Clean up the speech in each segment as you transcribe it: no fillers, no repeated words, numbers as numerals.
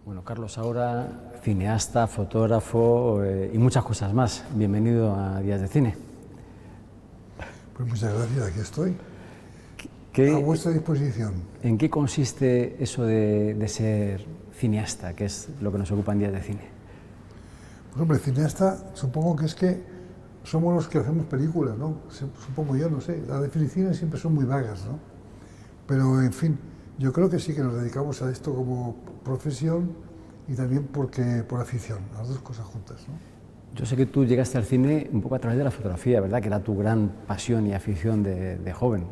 Bueno, Carlos Saura, cineasta, fotógrafo y muchas cosas más. Bienvenido a Días de Cine. Pues muchas gracias, aquí estoy. A ¿Qué, vuestra disposición. ¿En qué consiste eso de ser cineasta, que es lo que nos ocupa en Días de Cine? Pues hombre, cineasta, supongo que es que somos los que hacemos películas, ¿no? Supongo yo, no sé. Las definiciones siempre son muy vagas, ¿no? Pero, en fin, yo creo que sí que nos dedicamos a esto como profesión y también por afición, las dos cosas juntas, ¿no? Yo sé que tú llegaste al cine un poco a través de la fotografía, ¿verdad? Que era tu gran pasión y afición de joven.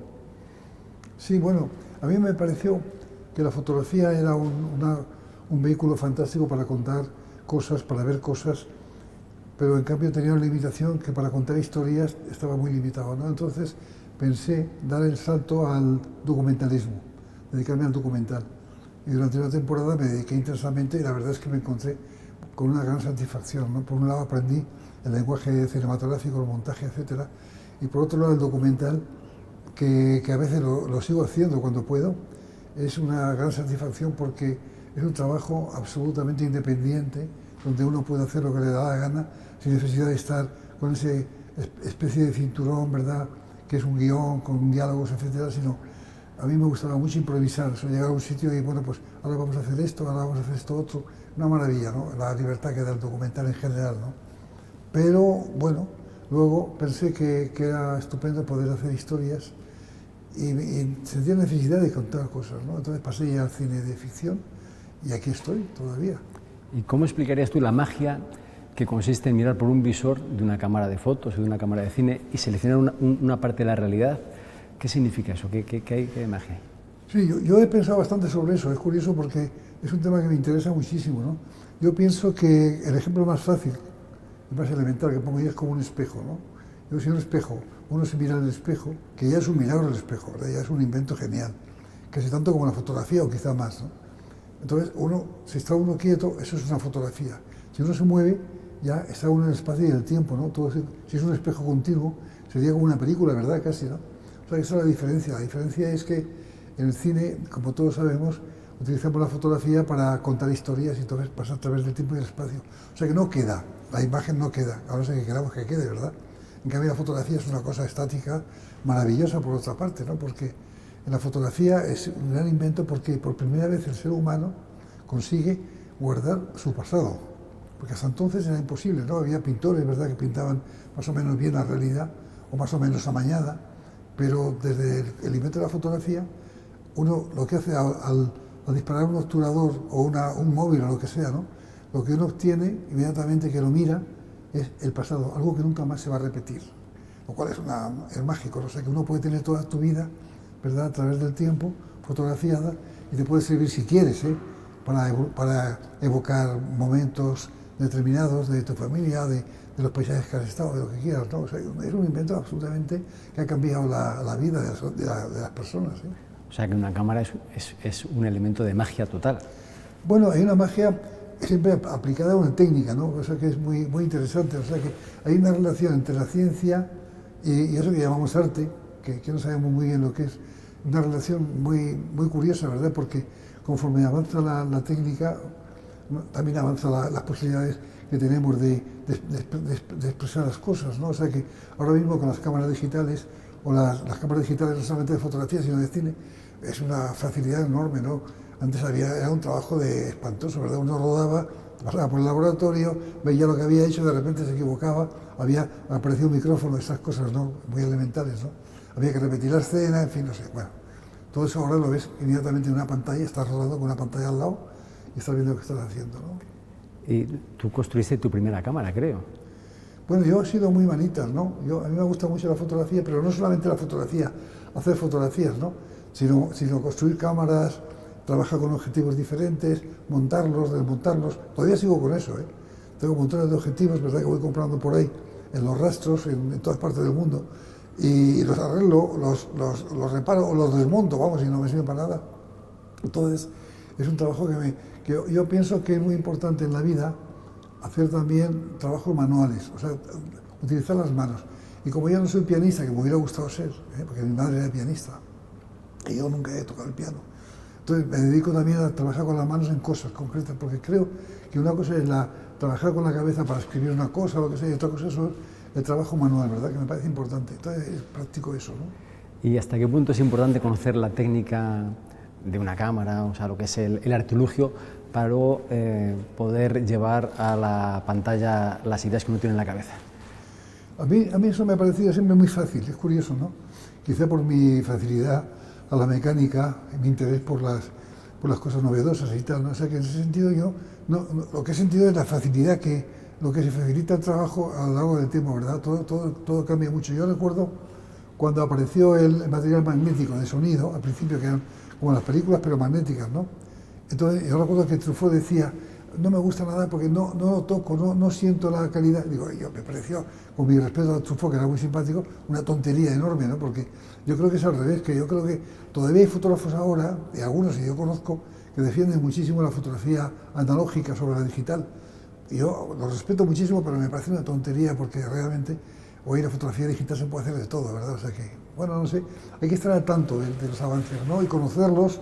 Sí, bueno, a mí me pareció que la fotografía era un vehículo fantástico para contar cosas, para ver cosas, pero en cambio tenía una limitación que para contar historias estaba muy limitado, ¿no? Entonces pensé dar el salto al documentalismo, dedicarme al documental. Y durante una temporada me dediqué intensamente y la verdad es que me encontré con una gran satisfacción, ¿no? Por un lado aprendí el lenguaje cinematográfico, el montaje, etcétera, y por otro lado el documental, que a veces lo sigo haciendo cuando puedo, es una gran satisfacción porque es un trabajo absolutamente independiente, donde uno puede hacer lo que le da la gana, sin necesidad de estar con esa especie de cinturón, ¿verdad?, que es un guión, con diálogos, etcétera, sino a mí me gustaba mucho improvisar, llegar a un sitio y, bueno, pues ahora vamos a hacer esto, ahora vamos a hacer esto otro, una maravilla, ¿no?, la libertad que da el documental en general, ¿no? Pero, bueno, luego pensé que era estupendo poder hacer historias y sentía necesidad de contar cosas, ¿no? Entonces pasé ya al cine de ficción y aquí estoy todavía. ¿Y cómo explicarías tú la magia que consiste en mirar por un visor de una cámara de fotos o de una cámara de cine y seleccionar una parte de la realidad? ¿Qué significa eso? ¿Qué magia hay? Sí, yo he pensado bastante sobre eso, es curioso porque es un tema que me interesa muchísimo, ¿no? Yo pienso que el ejemplo más fácil, el más elemental que pongo yo es como un espejo, ¿no? Yo si un espejo, uno se mira en el espejo, que ya es un milagro el espejo, ¿verdad? Ya es un invento genial, casi tanto como la fotografía o quizá más, ¿no? Entonces, si está uno quieto, eso es una fotografía. Si uno se mueve, ya está uno en el espacio y en el tiempo, ¿no? Si es un espejo continuo, sería como una película, ¿verdad? Casi, ¿no? O sea, esa es la diferencia. La diferencia es que en el cine, como todos sabemos, utilizamos la fotografía para contar historias y entonces pasa a través del tiempo y el espacio. O sea que no queda, la imagen no queda, ahora sé que queramos que quede, ¿verdad? En cambio, la fotografía es una cosa estática, maravillosa por otra parte, ¿no? Porque en la fotografía es un gran invento porque por primera vez el ser humano consigue guardar su pasado, porque hasta entonces era imposible, ¿no? Había pintores, ¿verdad?, que pintaban más o menos bien la realidad o más o menos amañada, pero desde el invento de la fotografía, uno lo que hace al disparar un obturador o un móvil o lo que sea, ¿no?, lo que uno obtiene inmediatamente que lo mira es el pasado, algo que nunca más se va a repetir, lo cual es mágico, ¿no? O sea que uno puede tener toda tu vida, ¿verdad?, a través del tiempo, fotografiada, y te puede servir si quieres, para evocar momentos determinados de tu familia, de los paisajes que has estado, de lo que quieras, ¿no? O sea, es un invento absolutamente que ha cambiado la vida de las personas, ¿eh? O sea que una cámara es un elemento de magia total. Bueno, hay una magia siempre aplicada a una técnica, ¿no? O sea que es muy, muy interesante. O sea que hay una relación entre la ciencia y eso que llamamos arte, que no sabemos muy bien lo que es, una relación muy, muy curiosa, ¿verdad? Porque conforme avanza la técnica, también avanzan las posibilidades que tenemos de expresar las cosas, ¿no? O sea que ahora mismo con las cámaras digitales, o las cámaras digitales no solamente de fotografía, sino de cine, es una facilidad enorme, ¿no? Antes era un trabajo espantoso, ¿verdad? Uno rodaba, pasaba por el laboratorio, veía lo que había hecho, de repente se equivocaba, aparecía un micrófono, esas cosas, ¿no?, muy elementales, ¿no? Había que repetir la escena, en fin, no sé. Bueno, todo eso ahora lo ves inmediatamente en una pantalla, estás rodando con una pantalla al lado y estás viendo lo que estás haciendo, ¿no? Y tú construiste tu primera cámara, creo. Bueno, yo he sido muy manitas, ¿no? A mí me gusta mucho la fotografía, pero no solamente la fotografía, hacer fotografías, ¿no?, sino construir cámaras, trabajar con objetivos diferentes, montarlos, desmontarlos. Todavía sigo con eso, ¿eh? Tengo montones de objetivos, ¿verdad?, que voy comprando por ahí, en los rastros, en todas partes del mundo, y los arreglo, los reparo o los desmonto, vamos, y no me sirven para nada. Entonces, es un trabajo que yo pienso que es muy importante en la vida, hacer también trabajos manuales, o sea, utilizar las manos. Y como yo no soy pianista, que me hubiera gustado ser, porque mi madre era pianista, y yo nunca he tocado el piano, Entonces me dedico también a trabajar con las manos en cosas concretas, porque creo que una cosa es trabajar con la cabeza para escribir una cosa o lo que sea, y otra cosa es el trabajo manual, ¿verdad? Que me parece importante. Entonces practico eso, ¿no? ¿Y hasta qué punto es importante conocer la técnica de una cámara, o sea, lo que es el artilugio, para luego poder llevar a la pantalla las ideas que uno tiene en la cabeza? A mí eso me ha parecido siempre muy fácil, es curioso, ¿no? Quizá por mi facilidad a la mecánica, mi interés por las cosas novedosas y tal, ¿no? O sea que en ese sentido yo, lo que he sentido es la facilidad lo que se facilita el trabajo a lo largo del tiempo, ¿verdad? Todo cambia mucho. Yo recuerdo cuando apareció el material magnético de sonido, al principio que eran como las películas, pero magnéticas, ¿no? Entonces yo recuerdo que Truffaut decía, no me gusta nada porque no lo toco, no siento la calidad. Digo, me pareció, con mi respeto a Truffaut, que era muy simpático, una tontería enorme, ¿no? Porque yo creo que es al revés, que yo creo que todavía hay fotógrafos ahora, y algunos que yo conozco, que defienden muchísimo la fotografía analógica sobre la digital. Y yo lo respeto muchísimo, pero me parece una tontería porque realmente hoy la fotografía digital se puede hacer de todo, ¿verdad? O sea que, bueno, no sé, hay que estar al tanto de los avances, ¿no? Y conocerlos,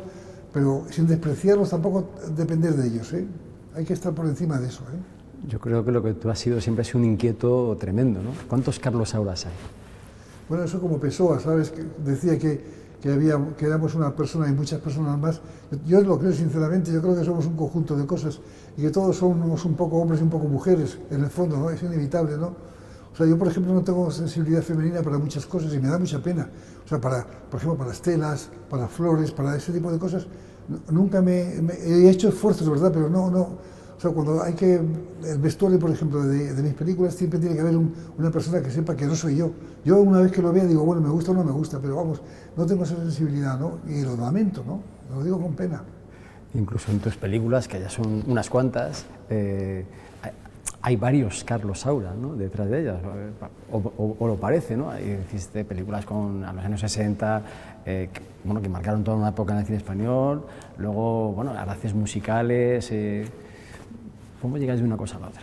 pero sin despreciarlos, tampoco depender de ellos, ¿eh? Hay que estar por encima de eso, ¿eh? Yo creo que lo que tú has sido siempre es un inquieto tremendo, ¿no? ¿Cuántos Carlos Sauras hay? Bueno, eso como Pessoa, ¿sabes? Que decía que éramos una persona y muchas personas más. Yo lo creo sinceramente, yo creo que somos un conjunto de cosas y que todos somos un poco hombres y un poco mujeres, en el fondo, ¿no? Es inevitable, ¿no? O sea, yo, por ejemplo, no tengo sensibilidad femenina para muchas cosas y me da mucha pena. O sea, por ejemplo, para las telas, para flores, para ese tipo de cosas, nunca he hecho esfuerzos, ¿verdad? Pero no. O sea, cuando el vestuario, por ejemplo, de mis películas, siempre tiene que haber una persona que sepa que no soy yo. Yo una vez que lo vea digo, bueno, me gusta o no me gusta, pero vamos, no tengo esa sensibilidad, ¿no? Y lo lamento, ¿no? Lo digo con pena. Incluso en tus películas, que ya son unas cuantas, hay varios Carlos Saura, ¿no? Detrás de ellas, o lo parece, ¿no? Hiciste películas a los años 60, que marcaron toda una época en el cine español, luego, bueno, ahora haces musicales. ¿Cómo llegas de una cosa a la otra?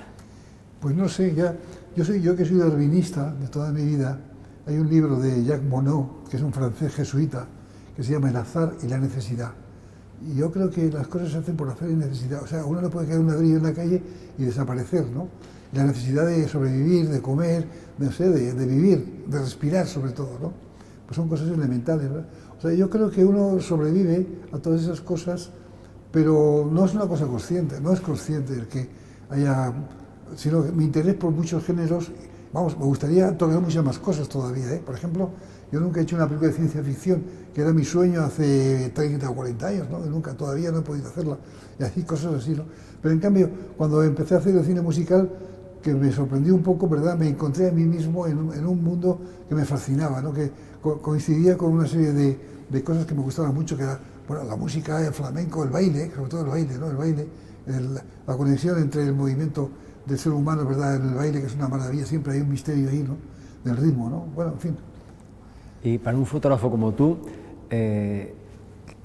Pues no sé, yo que soy darwinista de toda mi vida, hay un libro de Jacques Monod, que es un francés jesuita, que se llama El azar y la necesidad. Y yo creo que las cosas se hacen por azar y necesidad. O sea, uno no puede caer un ladrillo en la calle y desaparecer, ¿no? Y la necesidad de sobrevivir, de comer, de vivir, de respirar sobre todo, ¿no? Pues son cosas elementales, ¿verdad? O sea, yo creo que uno sobrevive a todas esas cosas, pero no es una cosa consciente, no es consciente el que haya, sino que mi interés por muchos géneros, vamos, me gustaría tocar muchas más cosas todavía, ¿eh? Por ejemplo, yo nunca he hecho una película de ciencia ficción, que era mi sueño hace 30 o 40 años, ¿no? Todavía no he podido hacerla, y así, cosas así, ¿no? Pero en cambio, cuando empecé a hacer el cine musical, que me sorprendió un poco, ¿verdad? Me encontré a mí mismo en un mundo que me fascinaba, ¿no? Que coincidía con una serie de cosas que me gustaban mucho, que era, bueno, la música, el flamenco, el baile, sobre todo el baile, ¿no? El baile, la conexión entre el movimiento del ser humano, ¿verdad? En el baile, que es una maravilla, siempre hay un misterio ahí, ¿no? Del ritmo, ¿no? Bueno, en fin. Y para un fotógrafo como tú, ¿qué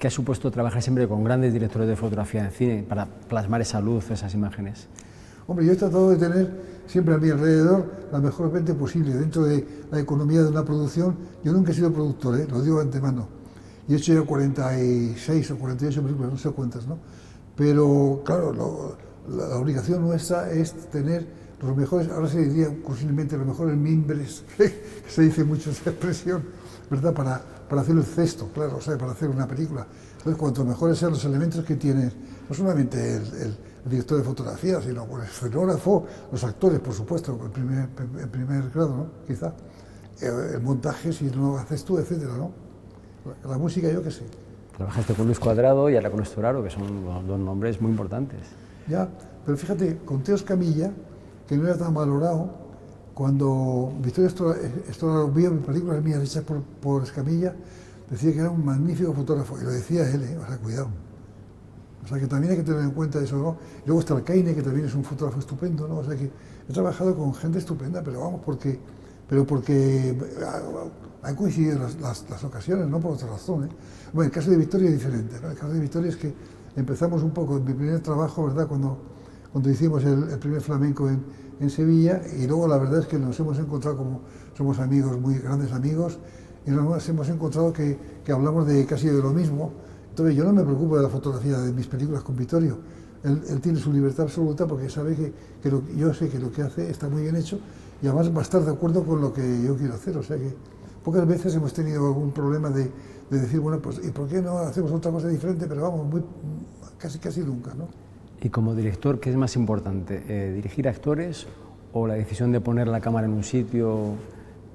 ha supuesto trabajar siempre con grandes directores de fotografía en cine para plasmar esa luz, esas imágenes? Hombre, yo he tratado de tener siempre a mi alrededor la mejor mente posible. Dentro de la economía de una producción, yo nunca he sido productor, lo digo de antemano. Y he hecho ya 46 o 48 películas, no sé cuántas, ¿no? Pero, claro, la obligación nuestra es tener los mejores, ahora se diría posiblemente los mejores mimbres, que se dice mucho esa expresión, ¿verdad? Para hacer el cesto, claro, o sea, para hacer una película. Entonces, cuanto mejores sean los elementos que tienes, no solamente el director de fotografía, sino el escenógrafo, los actores, por supuesto, en primer grado, ¿no? Quizá. El montaje, si no lo haces tú, etcétera, ¿no? La música, yo qué sé. Trabajaste con Luis Cuadrado y ahora con Estoraro, que son dos nombres muy importantes. Ya, pero fíjate, con Teo Escamilla, que no era tan valorado, cuando Vittorio Estoraro vio películas mías hechas por Escamilla, decía que era un magnífico fotógrafo, y lo decía él, o sea, cuidado. O sea, que también hay que tener en cuenta eso, ¿no? Luego está el Caine, que también es un fotógrafo estupendo, ¿no? O sea, que he trabajado con gente estupenda, pero vamos, porque han coincidido las ocasiones, no por otra razón, ¿eh? Bueno, el caso de Vittorio es diferente, ¿no? El caso de Vittorio es que empezamos un poco en mi primer trabajo, ¿verdad? Cuando hicimos el primer flamenco en Sevilla, y luego la verdad es que nos hemos encontrado como somos amigos, muy grandes amigos, y nos hemos encontrado que hablamos casi de lo mismo, Entonces yo no me preocupo de la fotografía de mis películas con Vittorio. Él tiene su libertad absoluta porque sabe yo sé que lo que hace está muy bien hecho y además va a estar de acuerdo con lo que yo quiero hacer. O sea que pocas veces hemos tenido algún problema de decir, bueno, pues ¿y por qué no hacemos otra cosa diferente? Pero vamos, casi nunca, ¿no? Y como director, ¿qué es más importante? ¿Dirigir actores o la decisión de poner la cámara en un sitio,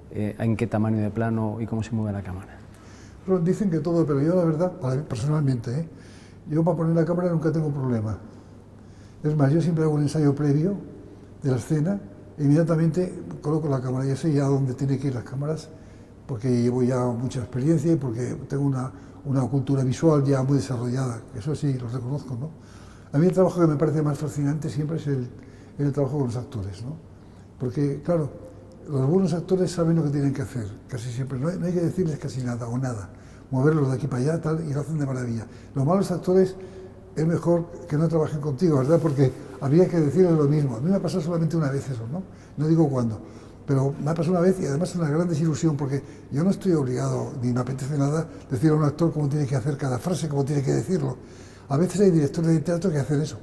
en qué tamaño de plano y cómo se mueve la cámara? Pero dicen que todo, pero yo la verdad, personalmente, yo para poner la cámara nunca tengo problema. Es más, yo siempre hago un ensayo previo de la escena e inmediatamente coloco la cámara. Ya sé ya dónde tienen que ir las cámaras porque llevo ya mucha experiencia y porque tengo una cultura visual ya muy desarrollada. Eso sí, lo reconozco, ¿no? A mí el trabajo que me parece más fascinante siempre es el trabajo con los actores, ¿no? Porque, claro, los buenos actores saben lo que tienen que hacer, casi siempre. No hay que decirles casi nada o nada. Moverlos de aquí para allá tal, y lo hacen de maravilla. Los malos actores es mejor que no trabajen contigo, ¿verdad? Porque habría que decirles lo mismo. A mí me ha pasado solamente una vez eso, ¿no? No digo cuándo, pero me ha pasado una vez y además es una gran desilusión porque yo no estoy obligado, ni me apetece nada, decir a un actor cómo tiene que hacer cada frase, cómo tiene que decirlo. A veces hay directores de teatro que hacen eso.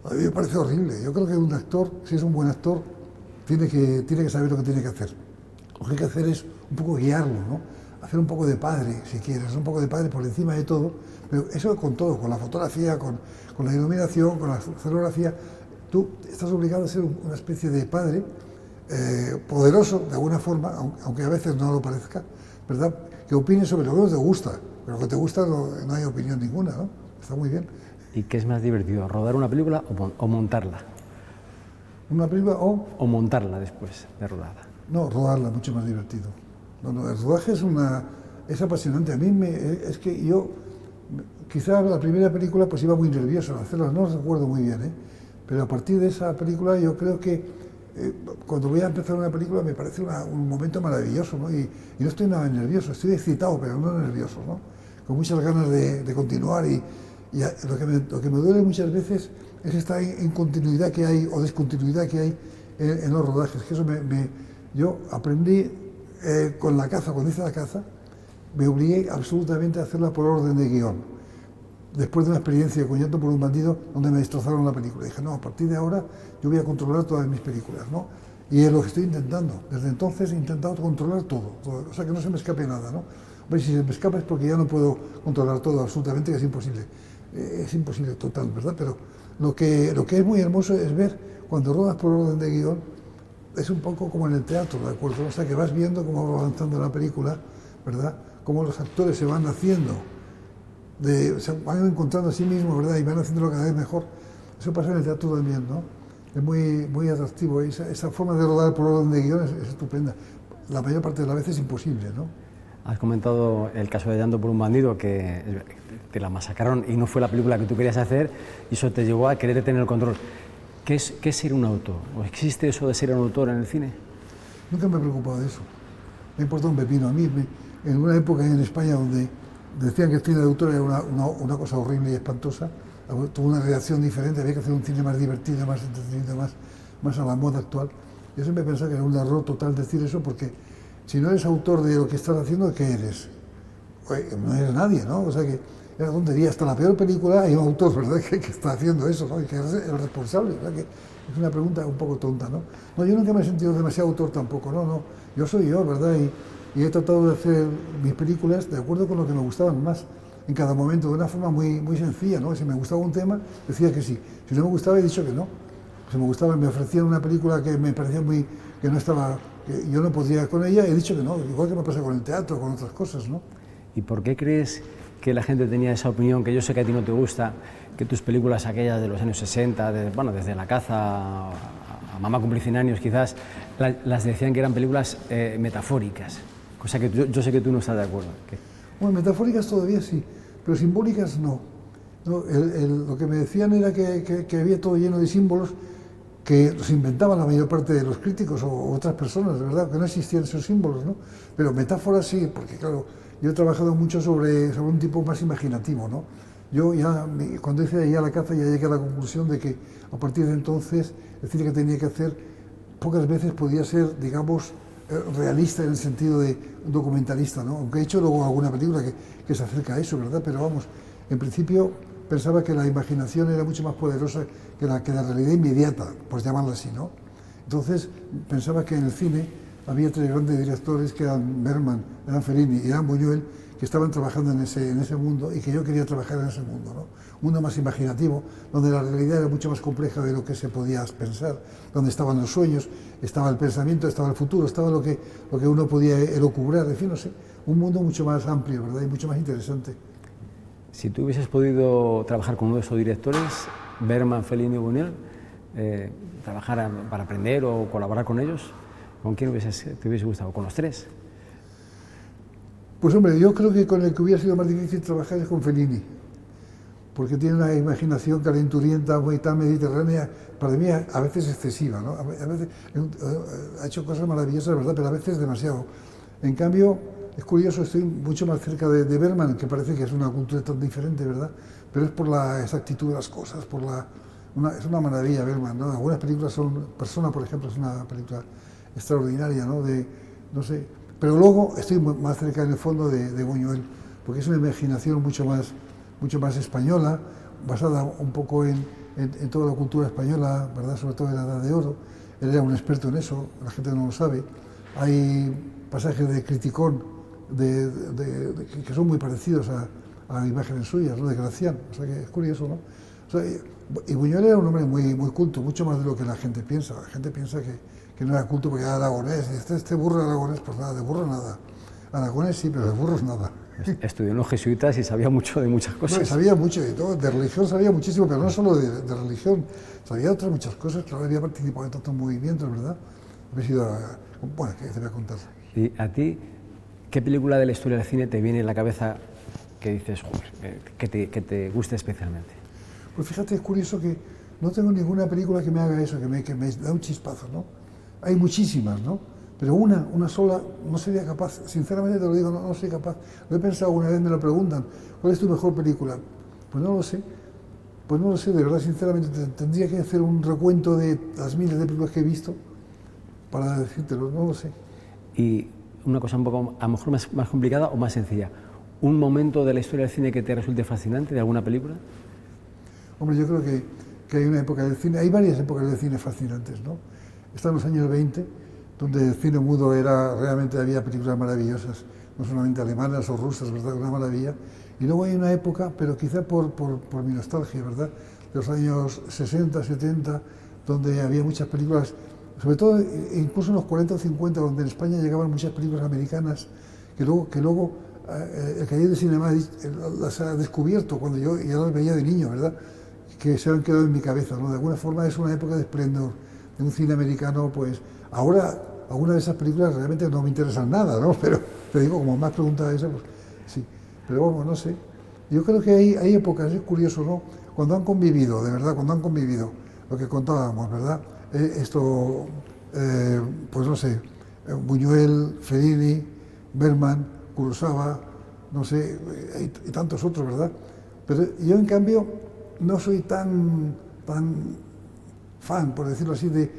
A mí me parece horrible. Yo creo que un actor, si es un buen actor, tiene que saber lo que tiene que hacer. Lo que hay que hacer es un poco guiarlo, ¿no? Hacer un poco de padre, si quieres, un poco de padre por encima de todo, pero eso con todo, con la fotografía, con la iluminación, con la escenografía. Tú estás obligado a ser una especie de padre poderoso, de alguna forma, aunque a veces no lo parezca, ¿verdad? Que opine sobre lo que no te gusta, pero lo que te gusta no hay opinión ninguna, ¿no? Está muy bien. ¿Y qué es más divertido, rodar una película o montarla? ¿Una película o montarla después de rodada? No, rodarla, mucho más divertido. No, el rodaje es apasionante. Es que yo, quizá la primera película pues iba muy nervioso al hacerla, no lo recuerdo muy bien, pero a partir de esa película yo creo que cuando voy a empezar una película me parece un momento maravilloso, ¿no? Y no estoy nada nervioso, estoy excitado, pero no nervioso, ¿no? Con muchas ganas de continuar y lo que me duele muchas veces es esta incontinuidad que hay o discontinuidad que hay en los rodajes, que eso yo aprendí con La caza, cuando hice La caza, me obligué absolutamente a hacerla por orden de guión. Después de una experiencia con Llanto por un bandido, donde me destrozaron la película. Dije, no, a partir de ahora yo voy a controlar todas mis películas, ¿no? Y es lo que estoy intentando. Desde entonces he intentado controlar todo, o sea, que no se me escape nada, ¿no? Hombre, si se me escapa es porque ya no puedo controlar todo absolutamente, que es imposible. Es imposible total, ¿verdad? Pero lo que es muy hermoso es ver, cuando rodas por orden de guión, es un poco como en el teatro, ¿de acuerdo? O sea, que vas viendo cómo va avanzando la película, ¿verdad? Cómo los actores se van haciendo, se van encontrando a sí mismos, ¿verdad? Y van haciéndolo cada vez mejor. Eso pasa en el teatro también, ¿no? Es muy atractivo. Esa forma de rodar por orden de guión es estupenda. La mayor parte de las veces es imposible, ¿no? Has comentado el caso de Llanto por un bandido, que te la masacraron y no fue la película que tú querías hacer, y eso te llevó a querer tener el control. ¿Qué es ser un autor? ¿O existe eso de ser un autor en el cine? Nunca me he preocupado de eso. Me importa un pepino. A mí, en una época en España donde decían que el cine de autor era una cosa horrible y espantosa, tuvo una reacción diferente, había que hacer un cine más divertido, más entretenido, más a la moda actual. Yo siempre he pensado que era un error total decir eso, porque si no eres autor de lo que estás haciendo, ¿qué eres? No eres nadie, ¿no? O sea que es una tontería. Hasta la peor película hay un autor, ¿verdad?, que está haciendo eso, ¿no? Y que es el responsable, ¿verdad? Que es una pregunta un poco tonta, ¿no? No, yo nunca me he sentido demasiado autor tampoco, no. Yo soy yo, ¿verdad? Y he tratado de hacer mis películas de acuerdo con lo que me gustaban más en cada momento, de una forma muy sencilla, ¿no? Si me gustaba un tema, decía que sí. Si no me gustaba, he dicho que no. Si me gustaba, me ofrecían una película que me parecía que no estaba, que yo no podía con ella, he dicho que no, igual que me pasa con el teatro, con otras cosas, ¿no? ¿Y por qué crees que la gente tenía esa opinión, que yo sé que a ti no te gusta, que tus películas aquellas de los años 60, desde La caza a Mamá cumple 100 años quizás, las decían que eran películas metafóricas, cosa que yo sé que tú no estás de acuerdo? Bueno, metafóricas todavía sí, pero simbólicas no. Lo que me decían era que había todo lleno de símbolos que los inventaban la mayor parte de los críticos o otras personas, de verdad, que no existían esos símbolos, ¿no? Pero metáforas sí, porque claro, yo he trabajado mucho sobre un tipo más imaginativo, ¿no? Yo ya, cuando hice ya La caza, ya llegué a la conclusión de que a partir de entonces el cine que tenía que hacer pocas veces podía ser, digamos, realista en el sentido de documentalista, ¿no? Aunque he hecho luego alguna película que se acerca a eso, ¿verdad? Pero vamos, En principio pensaba que la imaginación era mucho más poderosa que la realidad inmediata, por llamarla así, ¿no? Entonces pensaba que en el cine había tres grandes directores que eran Bergman, eran Fellini y eran Buñuel, que estaban trabajando en ese mundo y que yo quería trabajar en ese mundo, ¿no? Un mundo más imaginativo, donde la realidad era mucho más compleja de lo que se podía pensar, donde estaban los sueños, estaba el pensamiento, estaba el futuro, estaba lo que uno podía elucubrar, en fin, no sé, un mundo mucho más amplio, ¿verdad? Y mucho más interesante. Si tú hubieses podido trabajar con uno de esos directores, Bergman, Fellini y Buñuel, trabajar para aprender o colaborar con ellos, ¿con quién te hubiese gustado? ¿Con los tres? Pues hombre, yo creo que con el que hubiera sido más difícil trabajar es con Fellini, porque tiene una imaginación calenturienta, muy tan mediterránea, para mí a veces excesiva, ¿no? A veces ha hecho cosas maravillosas, ¿verdad? Pero a veces demasiado. En cambio, es curioso, estoy mucho más cerca de Bergman, que parece que es una cultura tan diferente, ¿verdad? Pero es por la exactitud de las cosas, es una maravilla Bergman, ¿no? Algunas películas son, Persona, por ejemplo, es una película extraordinaria, ¿no? No sé, pero luego estoy más cerca en el fondo de Buñuel, porque es una imaginación mucho más española, basada un poco en toda la cultura española, ¿verdad? Sobre todo en la Edad de Oro. Él era un experto en eso, la gente no lo sabe. Hay pasajes de Criticón que son muy parecidos a imágenes suyas, ¿no? De Gracián, o sea que es curioso, ¿no? O sea, y Buñuel era un hombre muy culto, mucho más de lo que la gente piensa. La gente piensa que no era culto porque era aragonés, y este burro aragonés, pues nada, de burro nada. Aragonés sí, pero de burros nada. Estudió en los jesuitas y sabía mucho de muchas cosas. No, sabía mucho de todo, de religión sabía muchísimo, pero no solo de religión, sabía otras muchas cosas, claro, había participado en tantos movimientos, ¿verdad? Había sido, bueno, que te voy a contar. ¿Y a ti, qué película de la historia del cine te viene en la cabeza que dices, joder, que te guste especialmente? Pues fíjate, es curioso que no tengo ninguna película que me haga eso, que me da un chispazo, ¿no? Hay muchísimas, ¿no? Pero una sola no sería capaz, sinceramente te lo digo, no soy capaz. Lo he pensado una vez, me lo preguntan, ¿cuál es tu mejor película? Pues no lo sé, de verdad, sinceramente, tendría que hacer un recuento de las miles de películas que he visto para decírtelo, no lo sé. Y una cosa un poco, a lo mejor más complicada o más sencilla, ¿un momento de la historia del cine que te resulte fascinante de alguna película? Hombre, yo creo que hay una época del cine, hay varias épocas del cine fascinantes, ¿no? Están los años 20, donde el cine mudo realmente había películas maravillosas, no solamente alemanas o rusas, ¿verdad? Una maravilla. Y luego hay una época, pero quizá por mi nostalgia, ¿verdad? De los años 60, 70, donde había muchas películas, sobre todo incluso en los 40 o 50, donde en España llegaban muchas películas americanas, que luego el Cahiers du Cinéma las ha descubierto cuando yo ya las veía de niño, ¿verdad? Que se han quedado en mi cabeza, ¿no? De alguna forma es una época de esplendor, de un cine americano, pues ahora algunas de esas películas realmente no me interesan nada, ¿no? Pero te digo, como más preguntas esa, pues sí. Pero bueno, no sé. Yo creo que hay épocas, es curioso, ¿no? Cuando han convivido, de verdad, cuando han convivido, lo que contábamos, ¿verdad? Pues no sé, Buñuel, Fellini, Bergman, Kurosawa, no sé, y tantos otros, ¿verdad? Pero yo, en cambio, no soy tan fan, por decirlo así, de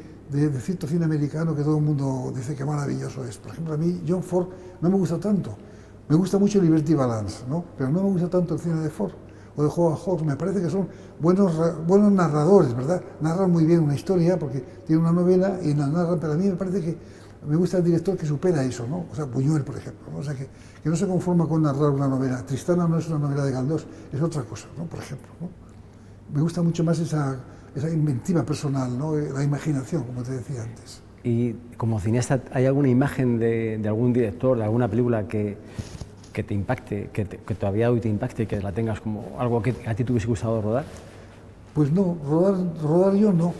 cierto cine americano que todo el mundo dice que maravilloso es. Por ejemplo, a mí John Ford no me gusta tanto. Me gusta mucho Liberty Balance, ¿no? Pero no me gusta tanto el cine de Ford o de Howard Hawks. Me parece que son buenos narradores, ¿verdad? Narran muy bien una historia porque tiene una novela y la narran, pero a mí me parece que me gusta el director que supera eso, ¿no? O sea, Buñuel, por ejemplo, ¿no? O sea, que no se conforma con narrar una novela. Tristana no es una novela de Galdós, es otra cosa, ¿no? Por ejemplo, ¿no? Me gusta mucho más esa inventiva personal, ¿no? La imaginación, como te decía antes. Y como cineasta, ¿hay alguna imagen de algún director, de alguna película que te impacte, que todavía hoy te impacte, que la tengas como algo que a ti te hubiese gustado rodar? Pues no, rodar yo no,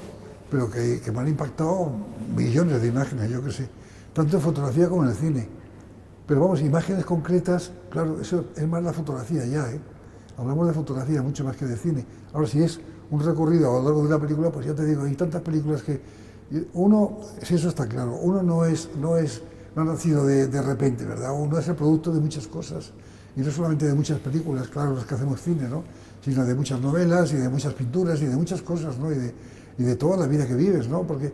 pero que me han impactado millones de imágenes, yo qué sé, tanto en fotografía como en el cine. Pero vamos, imágenes concretas, claro, eso es más la fotografía ya, ¿eh? Hablamos de fotografía mucho más que de cine. Ahora, si es un recorrido a lo largo de una película, pues ya te digo, hay tantas películas que uno, si eso está claro, uno no ha nacido de repente, ¿verdad? Uno es el producto de muchas cosas, y no solamente de muchas películas, claro, las que hacemos cine, ¿no? Sino de muchas novelas y de muchas pinturas y de muchas cosas, ¿no? Y de toda la vida que vives, ¿no? Porque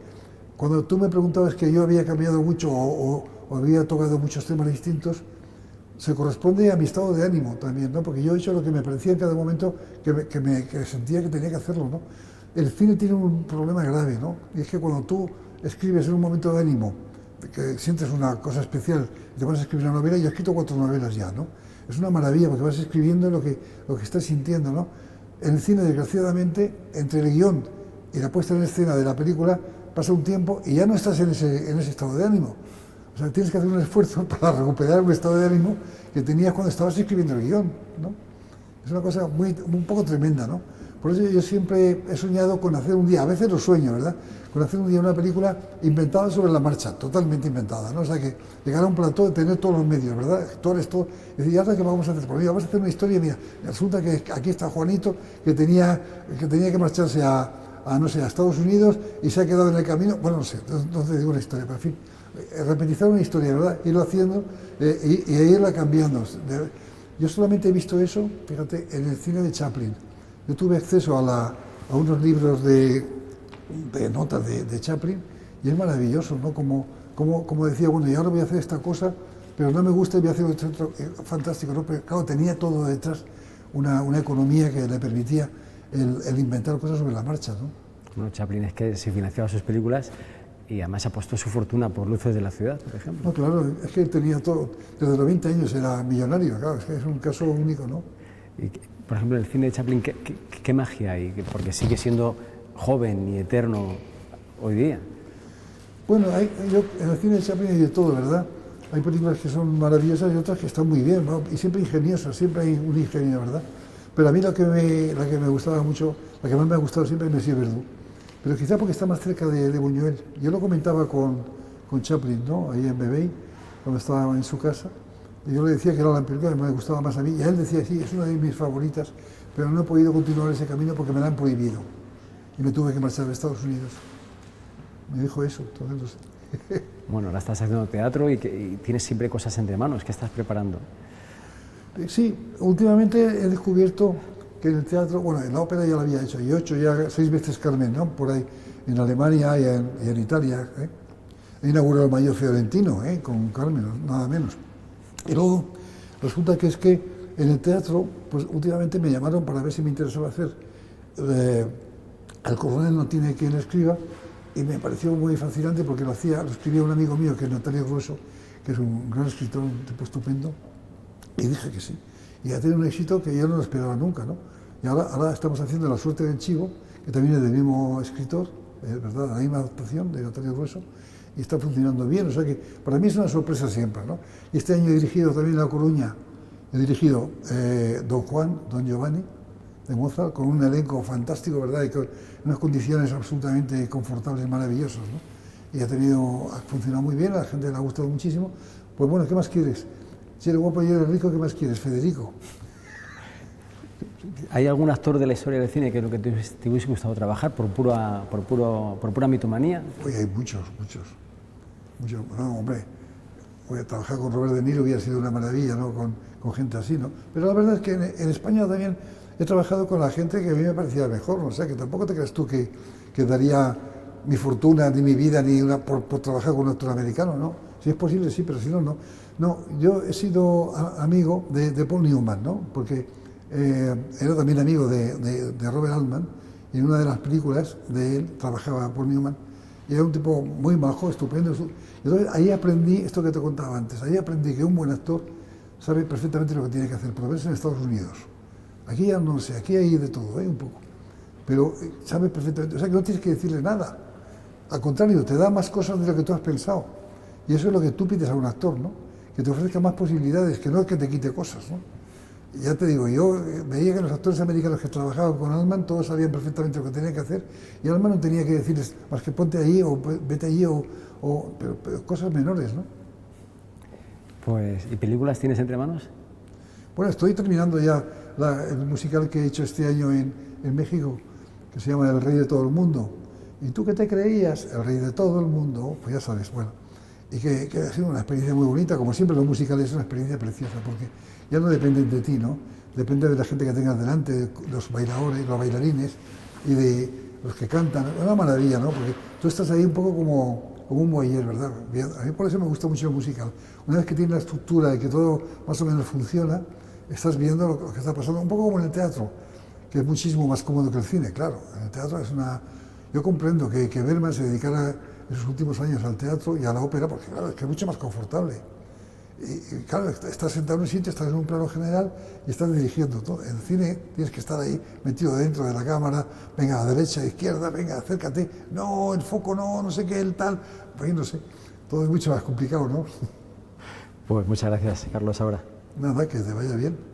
cuando tú me preguntabas que yo había cambiado mucho o había tocado muchos temas distintos, se corresponde a mi estado de ánimo también, ¿no? Porque yo he hecho lo que me parecía en cada momento que sentía que tenía que hacerlo, ¿no? El cine tiene un problema grave, ¿no? Y es que cuando tú escribes en un momento de ánimo, que sientes una cosa especial, te vas a escribir una novela, y yo he escrito 4 novelas ya, ¿no? Es una maravilla porque vas escribiendo lo que estás sintiendo, ¿no? En el cine, desgraciadamente, entre el guión y la puesta en escena de la película, pasa un tiempo y ya no estás en ese estado de ánimo. O sea, tienes que hacer un esfuerzo para recuperar un estado de ánimo que tenías cuando estabas escribiendo el guión, ¿no? Es una cosa un poco tremenda, ¿no? Por eso yo siempre he soñado con hacer un día, a veces lo sueño, ¿verdad? Con hacer un día una película inventada sobre la marcha, totalmente inventada, ¿no? O sea, que llegar a un plató de tener todos los medios, ¿verdad? Actores, todo. Y decir, ¿y ahora qué vamos a hacer? Pues mira, vamos a hacer una historia, mira, resulta que aquí está Juanito, que tenía que marcharse no sé, a Estados Unidos y se ha quedado en el camino. Bueno, no sé, no te digo una historia, pero en fin, repetizar una historia, ¿verdad? Irlo haciendo y irla cambiando. Yo solamente he visto eso, fíjate, en el cine de Chaplin. Yo tuve acceso a unos libros de notas de Chaplin y es maravilloso, ¿no? Como decía, bueno, y ahora voy a hacer esta cosa, pero no me gusta y voy a hacer otro fantástico, ¿no? Pero claro, tenía todo detrás, una economía que le permitía el inventar cosas sobre la marcha, ¿no? Bueno, Chaplin es que se financiaba sus películas y además apostó su fortuna por Luces de la ciudad, por ejemplo. No, claro, es que tenía todo, desde los 20 años era millonario, claro, es que es un caso único, ¿no? Y, por ejemplo, en el cine de Chaplin, ¿qué magia hay? Porque sigue siendo joven y eterno hoy día. Bueno, en el cine de Chaplin hay de todo, ¿verdad? Hay películas que son maravillosas y otras que están muy bien, ¿no? Y siempre ingeniosas, siempre hay un ingenio, ¿verdad? Pero a mí la que me gustaba mucho, la que más me ha gustado siempre es Monsieur Verdoux. Pero quizá porque está más cerca de Buñuel. Yo lo comentaba con Chaplin, ¿no? Ahí en Bebey, cuando estaba en su casa. Y yo le decía que era la película que me gustaba más a mí. Y él decía, sí, es una de mis favoritas, pero no he podido continuar ese camino porque me la han prohibido. Y me tuve que marchar a Estados Unidos. Me dijo eso, entonces no sé. Bueno, ahora estás haciendo teatro y tienes siempre cosas entre manos. ¿Qué estás preparando? Sí, últimamente he descubierto que en el teatro, bueno, en la ópera ya lo había hecho, y he hecho ya 6 veces Carmen, ¿no? Por ahí, en Alemania y en Italia. He inaugurado el Mayo Fiorentino, con Carmen, nada menos. Y luego resulta que es que en el teatro, pues últimamente me llamaron para ver si me interesaba hacer El coronel no tiene quien escriba, y me pareció muy fascinante porque lo escribía un amigo mío que es Natalio Grueso, que es un gran escritor, un tipo estupendo, y dije que sí. Y ha tenido un éxito que yo no lo esperaba nunca, ¿no? Y ahora estamos haciendo La suerte del chivo, que también es del mismo escritor, ¿verdad? La misma adaptación de Natalio Grueso, y está funcionando bien, o sea que para mí es una sorpresa siempre, ¿no? Y este año he dirigido también en La Coruña, he dirigido Don Juan, Don Giovanni, de Mozart, con un elenco fantástico, ¿verdad? Y con unas condiciones absolutamente confortables, maravillosas, ¿no? Y ha funcionado muy bien, a la gente le ha gustado muchísimo. Pues bueno, ¿qué más quieres? Si eres guapo y eres rico, ¿qué más quieres? Federico. ¿Hay algún actor de la historia del cine que es lo que te hubiese gustado trabajar por pura mitomanía? Oye, hay muchos. No, hombre, trabajar con Robert De Niro hubiera sido una maravilla, ¿no? Con gente así, ¿no? Pero la verdad es que en España también he trabajado con la gente que a mí me parecía mejor, ¿no? O sea, que tampoco te creas tú que daría mi fortuna, ni mi vida, por trabajar con un actor americano, ¿no? Si es posible, sí, pero si no, no. No, yo he sido amigo de Paul Newman, ¿no? Porque era también amigo de Robert Altman, y en una de las películas de él trabajaba Paul Newman, y era un tipo muy majo, estupendo. Entonces ahí aprendí esto que te contaba antes, ahí aprendí que un buen actor sabe perfectamente lo que tiene que hacer, por lo menos en Estados Unidos. Aquí ya no sé, aquí hay de todo, un poco, pero sabe perfectamente, o sea que no tienes que decirle nada, al contrario, te da más cosas de lo que tú has pensado, y eso es lo que tú pides a un actor, ¿no? Que te ofrezca más posibilidades, que no que te quite cosas, ¿no? Y ya te digo, yo veía que los actores americanos que trabajaban con Altman todos sabían perfectamente lo que tenían que hacer, y Altman no tenía que decirles, más que ponte allí o vete allí, pero cosas menores, ¿no? Pues, ¿y películas tienes entre manos? Bueno, estoy terminando ya el musical que he hecho este año en México, que se llama El Rey de todo el mundo. ¿Y tú qué te creías? El Rey de todo el mundo, pues ya sabes, bueno. Y que ha sido una experiencia muy bonita, como siempre los musicales es una experiencia preciosa, porque ya no dependen de ti, ¿no? Depende de la gente que tengas delante, de los bailadores, los bailarines y de los que cantan. Es una maravilla, ¿no? Porque tú estás ahí un poco como un muelle, ¿verdad? Bien, a mí por eso me gusta mucho el musical. Una vez que tiene la estructura y que todo más o menos funciona, estás viendo lo que está pasando, un poco como en el teatro, que es muchísimo más cómodo que el cine, claro. En el teatro es una... Yo comprendo que Bergman se dedicara en sus últimos años al teatro y a la ópera, porque claro, es que es mucho más confortable. Y claro, estás sentado en un sitio, estás en un plano general y estás dirigiendo todo. En el cine tienes que estar ahí metido dentro de la cámara, venga a la derecha, a la izquierda, venga, acércate, no, el foco no, no sé qué, el tal, pues no sé, todo es mucho más complicado, ¿no? Pues muchas gracias, Carlos Saura. Nada, que te vaya bien.